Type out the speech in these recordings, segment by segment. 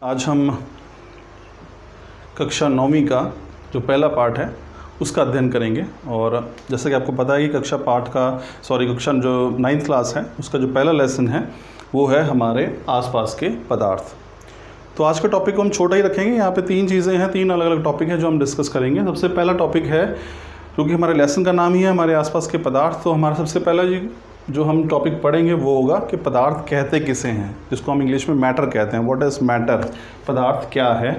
आज हम कक्षा 9वीं का जो पहला पार्ट है उसका अध्ययन करेंगे। और जैसा कि आपको पता है कि कक्षा जो 9th क्लास है उसका जो पहला लेसन है वो है हमारे आसपास के पदार्थ। तो आज के टॉपिक को हम छोटा ही रखेंगे। यहाँ पे 3 चीज़ें हैं, 3 अलग अलग टॉपिक हैं जो हम डिस्कस करेंगे। सबसे पहला टॉपिक है, क्योंकि हमारे लेसन का नाम ही है हमारे आसपास के पदार्थ, तो हमारा सबसे पहला जो हम टॉपिक पढ़ेंगे वो होगा कि पदार्थ कहते किसे हैं, जिसको हम इंग्लिश में मैटर कहते हैं। व्हाट इज़ मैटर, पदार्थ क्या है।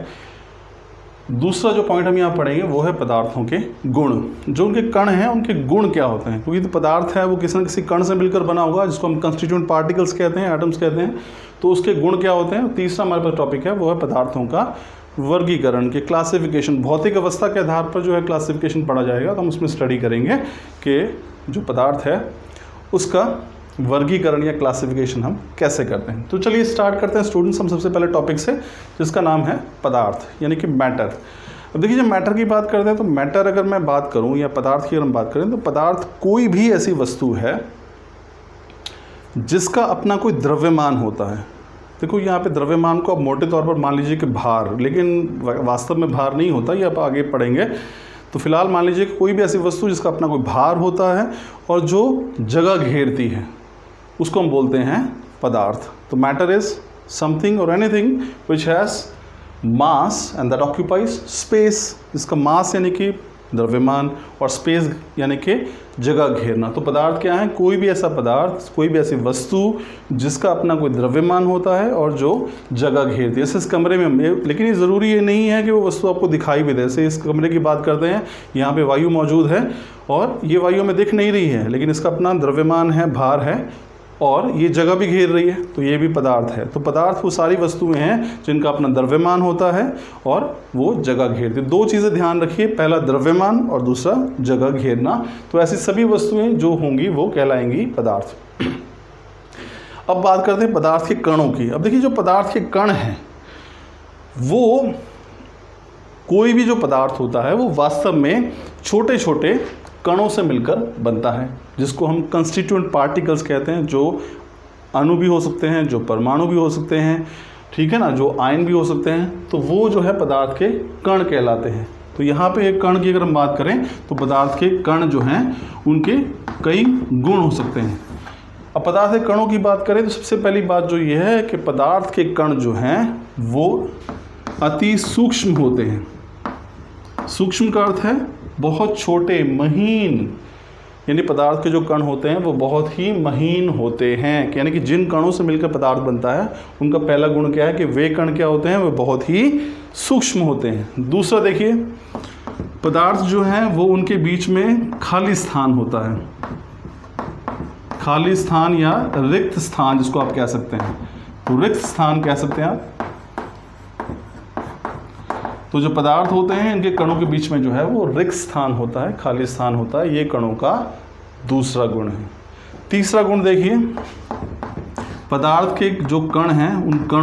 दूसरा जो पॉइंट हम यहाँ पढ़ेंगे वो है पदार्थों के गुण, जो उनके कण हैं उनके गुण क्या होते हैं, क्योंकि तो पदार्थ है वो किसी न किसी कण से मिलकर बना होगा जिसको हम कंस्टिट्यूएंट पार्टिकल्स कहते हैं, एटम्स कहते हैं। तो उसके गुण क्या होते हैं। तीसरा हमारे पास टॉपिक है वो है पदार्थों का वर्गीकरण के क्लासिफिकेशन। भौतिक अवस्था के आधार पर जो है क्लासिफिकेशन पढ़ा जाएगा, तो हम उसमें स्टडी करेंगे कि जो पदार्थ है उसका वर्गीकरण या क्लासिफिकेशन हम कैसे करते हैं। तो चलिए स्टार्ट करते हैं स्टूडेंट्स हम सबसे पहले टॉपिक से, जिसका नाम है पदार्थ यानी कि मैटर। अब देखिए जब मैटर की बात करते हैं तो मैटर अगर मैं बात करूं या पदार्थ की अगर हम बात करें तो पदार्थ कोई भी ऐसी वस्तु है जिसका अपना कोई द्रव्यमान होता है। देखो यहाँ पे द्रव्यमान को आप मोटे तौर पर मान लीजिए कि भार, लेकिन वास्तव में भार नहीं होता, ये आप आगे पढ़ेंगे। तो फिलहाल मान लीजिए कि कोई भी ऐसी वस्तु जिसका अपना कोई भार होता है और जो जगह घेरती है उसको हम बोलते हैं पदार्थ। तो मैटर इज समथिंग और anything which has mass and that occupies space. इसका मास यानी कि द्रव्यमान और स्पेस यानी कि जगह घेरना। तो पदार्थ क्या है, कोई भी ऐसा पदार्थ, कोई भी ऐसी वस्तु जिसका अपना कोई द्रव्यमान होता है और जो जगह घेरती है। जैसे इस कमरे में, लेकिन ये ज़रूरी ये नहीं है कि वो वस्तु आपको दिखाई भी दे। जैसे इस कमरे की बात करते हैं, यहाँ पे वायु मौजूद है और ये वायु में दिख नहीं रही है, लेकिन इसका अपना द्रव्यमान है, भार है और ये जगह भी घेर रही है, तो ये भी पदार्थ है। तो पदार्थ वो सारी वस्तुएं हैं जिनका अपना द्रव्यमान होता है और वो जगह घेरती है। 2 चीज़ें ध्यान रखिए, पहला द्रव्यमान और दूसरा जगह घेरना। तो ऐसी सभी वस्तुएं जो होंगी वो कहलाएंगी पदार्थ। अब बात करते हैं पदार्थ के कणों की। अब देखिए जो पदार्थ के कण हैं वो, कोई भी जो पदार्थ होता है वो वास्तव में छोटे छोटे कणों से मिलकर बनता है, जिसको हम कंस्टिट्यूएंट पार्टिकल्स कहते हैं। जो अणु भी हो सकते हैं, जो परमाणु भी हो सकते हैं, ठीक है ना, जो आयन भी हो सकते हैं। तो वो जो है पदार्थ के कण कहलाते हैं। तो यहाँ पे एक कण की अगर हम बात करें तो पदार्थ के कण जो हैं उनके कई गुण हो सकते हैं। अब पदार्थ के कणों की बात करें तो सबसे पहली बात जो ये है कि पदार्थ के कण जो हैं वो अति सूक्ष्म होते हैं। सूक्ष्म का अर्थ है बहुत छोटे, महीन, यानी पदार्थ के जो कण होते हैं वो बहुत ही महीन होते हैं। यानी कि जिन कणों से मिलकर पदार्थ बनता है उनका पहला गुण क्या है कि वे कण क्या होते हैं, वे बहुत ही सूक्ष्म होते हैं। दूसरा देखिए, पदार्थ जो हैं वो उनके बीच में खाली स्थान होता है। खाली स्थान या रिक्त स्थान जिसको आप कह सकते हैं, तो रिक्त स्थान कह सकते हैं आप। तो जो पदार्थ होते हैं इनके कणों के बीच में जो है वो रिक्त स्थान होता है, खाली स्थान होता है। ये कणों का दूसरा गुण है। तीसरा गुण देखिए, पदार्थ के जो कण हैं उन कणों